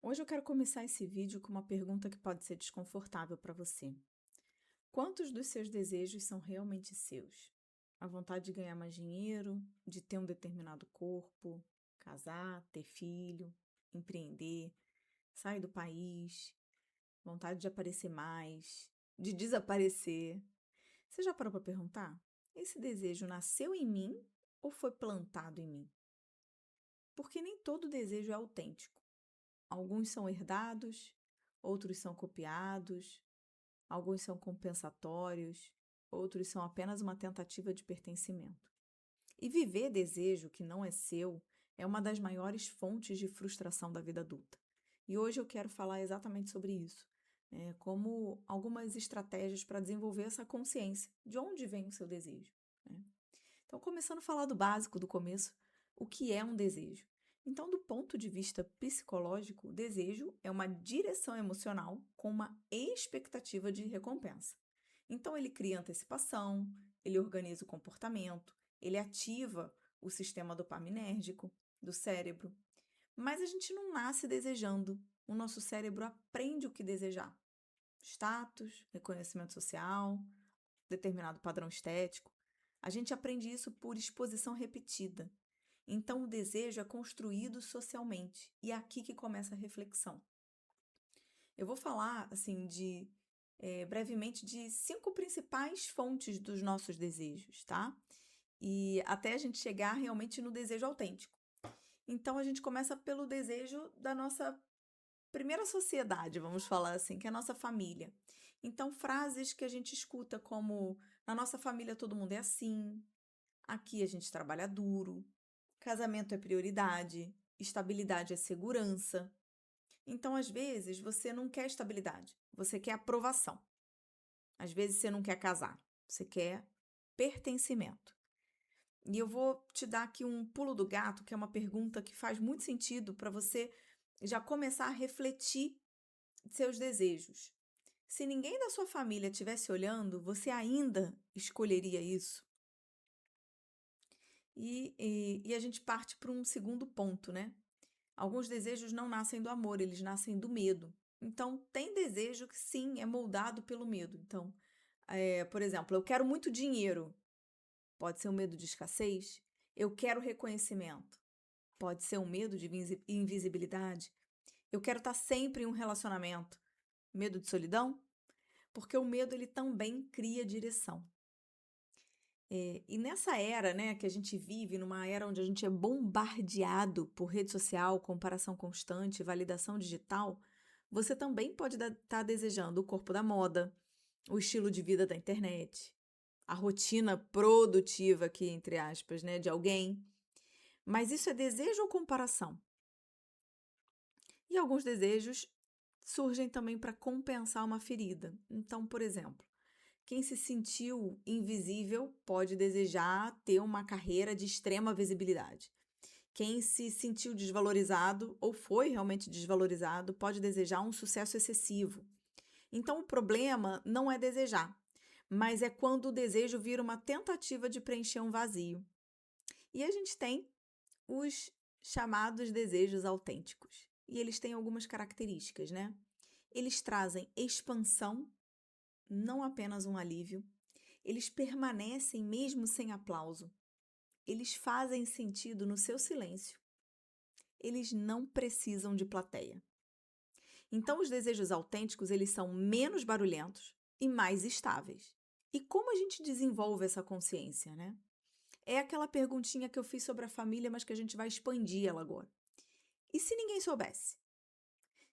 Hoje eu quero começar esse vídeo com uma pergunta que pode ser desconfortável para você. Quantos dos seus desejos são realmente seus? A vontade de ganhar mais dinheiro, de ter um determinado corpo, casar, ter filho, empreender, sair do país, vontade de aparecer mais, de desaparecer. Você já parou para perguntar? Esse desejo nasceu em mim ou foi plantado em mim? Porque nem todo desejo é autêntico. Alguns são herdados, outros são copiados, alguns são compensatórios, outros são apenas uma tentativa de pertencimento. E viver desejo que não é seu é uma das maiores fontes de frustração da vida adulta. E hoje eu quero falar exatamente sobre isso, como algumas estratégias para desenvolver essa consciência de onde vem o seu desejo, né? Então, começando a falar do básico, do começo, o que é um desejo? Então, do ponto de vista psicológico, o desejo é uma direção emocional com uma expectativa de recompensa. Então, ele cria antecipação, ele organiza o comportamento, ele ativa o sistema dopaminérgico do cérebro. Mas a gente não nasce desejando. O nosso cérebro aprende o que desejar: status, reconhecimento social, determinado padrão estético. A gente aprende isso por exposição repetida. Então, o desejo é construído socialmente. E é aqui que começa a reflexão. Eu vou falar, assim, brevemente de 5 principais fontes dos nossos desejos, tá? E até a gente chegar realmente no desejo autêntico. Então, a gente começa pelo desejo da nossa primeira sociedade, vamos falar assim, que é a nossa família. Então, frases que a gente escuta como: na nossa família todo mundo é assim, aqui a gente trabalha duro, casamento é prioridade, estabilidade é segurança. Então, às vezes, você não quer estabilidade, você quer aprovação. Às vezes, você não quer casar, você quer pertencimento. E eu vou te dar aqui um pulo do gato, que é uma pergunta que faz muito sentido para você já começar a refletir seus desejos. Se ninguém da sua família estivesse olhando, você ainda escolheria isso? E a gente parte para um segundo ponto, né? Alguns desejos não nascem do amor, eles nascem do medo. Então, tem desejo que sim, é moldado pelo medo. Então, por exemplo, eu quero muito dinheiro. Pode ser um medo de escassez. Eu quero reconhecimento. Pode ser um medo de invisibilidade. Eu quero estar sempre em um relacionamento. Medo de solidão? Porque o medo ele também cria direção. E nessa era, né, que a gente vive, numa era onde a gente é bombardeado por rede social, comparação constante, validação digital, você também pode estar desejando o corpo da moda, o estilo de vida da internet, a rotina produtiva aqui, entre aspas, né, de alguém. Mas isso é desejo ou comparação? E alguns desejos surgem também para compensar uma ferida. Então, por exemplo, quem se sentiu invisível pode desejar ter uma carreira de extrema visibilidade. Quem se sentiu desvalorizado ou foi realmente desvalorizado pode desejar um sucesso excessivo. Então, o problema não é desejar, mas é quando o desejo vira uma tentativa de preencher um vazio. E a gente tem os chamados desejos autênticos. E eles têm algumas características, né? Eles trazem expansão, não apenas um alívio. Eles permanecem mesmo sem aplauso. Eles fazem sentido no seu silêncio. Eles não precisam de plateia. Então, os desejos autênticos, eles são menos barulhentos e mais estáveis. E como a gente desenvolve essa consciência, né? É aquela perguntinha que eu fiz sobre a família, mas que a gente vai expandir ela agora. E se ninguém soubesse?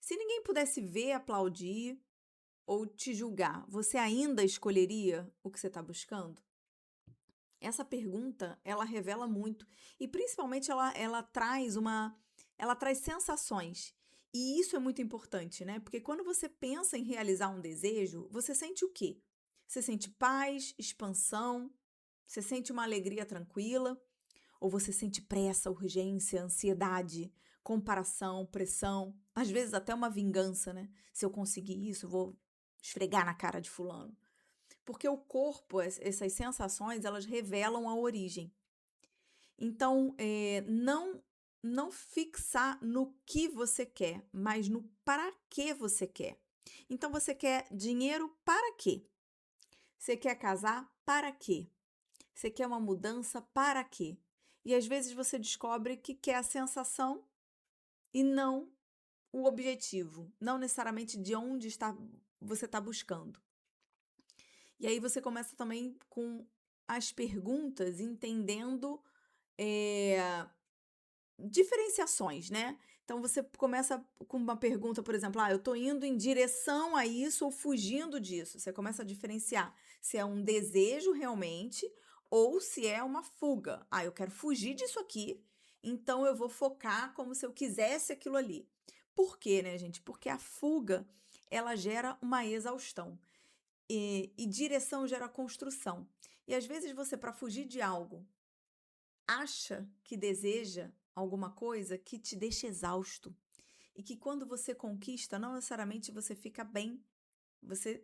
Se ninguém pudesse ver, aplaudir ou te julgar, você ainda escolheria o que você está buscando? Essa pergunta, ela revela muito e principalmente ela traz sensações. E isso é muito importante, né? Porque quando você pensa em realizar um desejo, você sente o quê? Você sente paz, expansão, você sente uma alegria tranquila, ou você sente pressa, urgência, ansiedade, comparação, pressão, às vezes até uma vingança, né? Se eu conseguir isso, eu vou esfregar na cara de fulano. Porque o corpo, essas sensações, elas revelam a origem. Então, não não fixar no que você quer, mas no para que você quer. Então você quer dinheiro para quê? Você quer casar para quê? Você quer uma mudança para quê? E às vezes você descobre que quer a sensação e não o objetivo, não necessariamente de onde você está buscando. E aí você começa também com as perguntas, entendendo diferenciações, né? Então você começa com uma pergunta, por exemplo, eu estou indo em direção a isso ou fugindo disso. Você começa a diferenciar se é um desejo realmente ou se é uma fuga. Eu quero fugir disso aqui, então eu vou focar como se eu quisesse aquilo ali. Por quê, né, gente? Porque a fuga, ela gera uma exaustão. E direção gera construção. E às vezes você, para fugir de algo, acha que deseja alguma coisa que te deixa exausto. E que quando você conquista, não necessariamente você fica bem. Você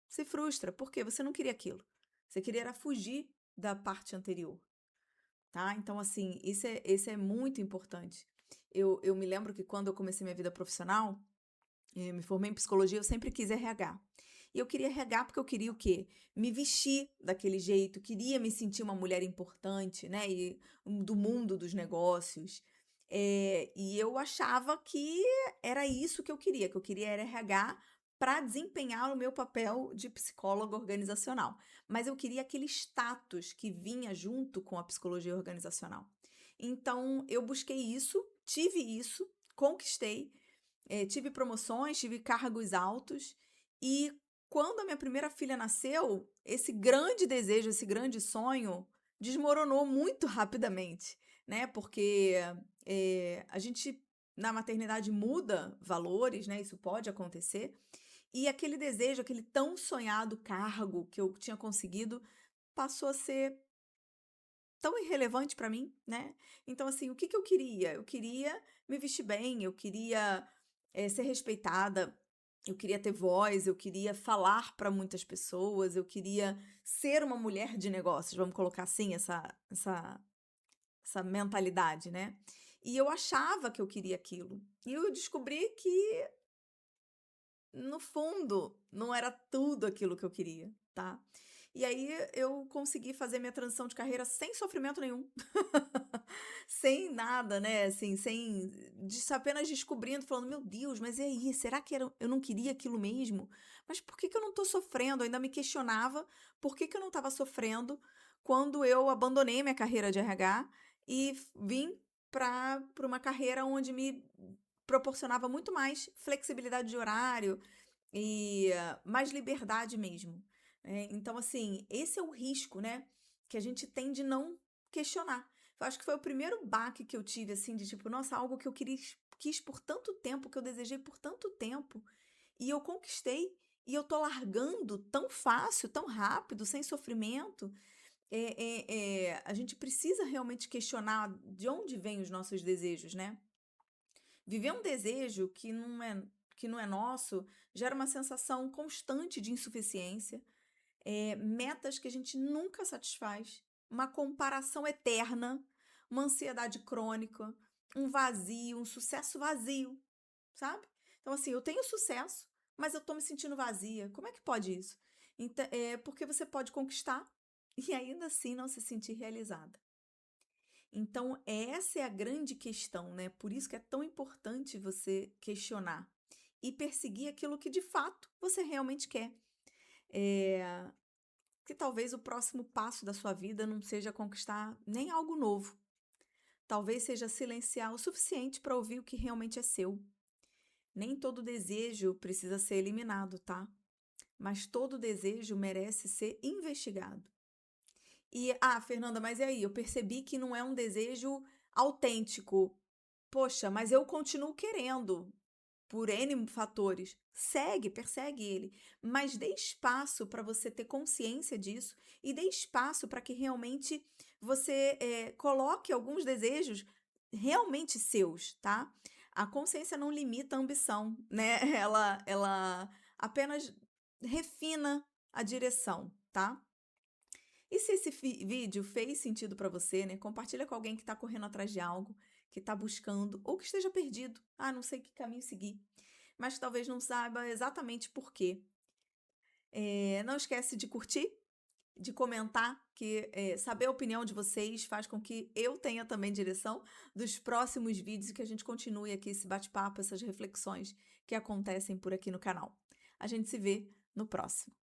se frustra, porque você não queria aquilo. Você queria era fugir da parte anterior, tá? Então, assim, isso é muito importante. Eu me lembro que quando eu comecei minha vida profissional, me formei em psicologia, eu sempre quis RH. E eu queria RH porque eu queria o quê? Me vestir daquele jeito, queria me sentir uma mulher importante, né? E do mundo dos negócios. E eu achava que era isso que eu queria era RH para desempenhar o meu papel de psicóloga organizacional. Mas eu queria aquele status que vinha junto com a psicologia organizacional. Então, eu busquei isso, conquistei, tive promoções, tive cargos altos e quando a minha primeira filha nasceu, esse grande desejo, esse grande sonho desmoronou muito rapidamente, né? Porque a gente na maternidade muda valores, né? Isso pode acontecer. E aquele desejo, aquele tão sonhado cargo que eu tinha conseguido, passou a ser tão irrelevante para mim, né? Então, assim, o que que eu queria? Eu queria me vestir bem, eu queria ser respeitada, eu queria ter voz, eu queria falar para muitas pessoas, eu queria ser uma mulher de negócios, vamos colocar assim, essa mentalidade, né? E eu achava que eu queria aquilo. E eu descobri que, no fundo, não era tudo aquilo que eu queria, tá? E aí eu consegui fazer minha transição de carreira sem sofrimento nenhum. Sem nada, né, assim, apenas descobrindo, falando: "Meu Deus, mas e aí, será que eu não queria aquilo mesmo? Mas por que que eu não tô sofrendo?". Eu ainda me questionava por que que eu não estava sofrendo quando eu abandonei minha carreira de RH e vim para uma carreira onde me proporcionava muito mais flexibilidade de horário e mais liberdade mesmo, né. Então, assim, esse é o risco, né, que a gente tem de não questionar. Eu acho que foi o primeiro baque que eu tive, assim, de tipo, nossa, algo que eu quis por tanto tempo, que eu desejei por tanto tempo, e eu conquistei, e eu tô largando tão fácil, tão rápido, sem sofrimento. A gente precisa realmente questionar de onde vêm os nossos desejos, né? Viver um desejo que não é nosso gera uma sensação constante de insuficiência, metas que a gente nunca satisfaz, uma comparação eterna, uma ansiedade crônica, um vazio, um sucesso vazio, sabe? Então, assim, eu tenho sucesso, mas eu tô me sentindo vazia. Como é que pode isso? Então, porque você pode conquistar e ainda assim não se sentir realizada. Então, essa é a grande questão, né? Por isso que é tão importante você questionar e perseguir aquilo que de fato você realmente quer. Eh, que talvez o próximo passo da sua vida não seja conquistar nem algo novo. Talvez seja silenciar o suficiente para ouvir o que realmente é seu. Nem todo desejo precisa ser eliminado, tá? Mas todo desejo merece ser investigado. E, Fernanda, mas e aí? Eu percebi que não é um desejo autêntico. Poxa, mas eu continuo querendo, por N fatores. Segue, persegue ele, mas dê espaço para você ter consciência disso e dê espaço para que realmente você coloque alguns desejos realmente seus, tá? A consciência não limita a ambição, né? Ela apenas refina a direção, tá? E se esse vídeo fez sentido para você, né? Compartilha com alguém que está correndo atrás de algo, que está buscando ou que esteja perdido. Ah, não sei que caminho seguir, mas que talvez não saiba exatamente por quê. Não esquece de curtir, de comentar, que saber a opinião de vocês faz com que eu tenha também direção dos próximos vídeos e que a gente continue aqui esse bate-papo, essas reflexões que acontecem por aqui no canal. A gente se vê no próximo.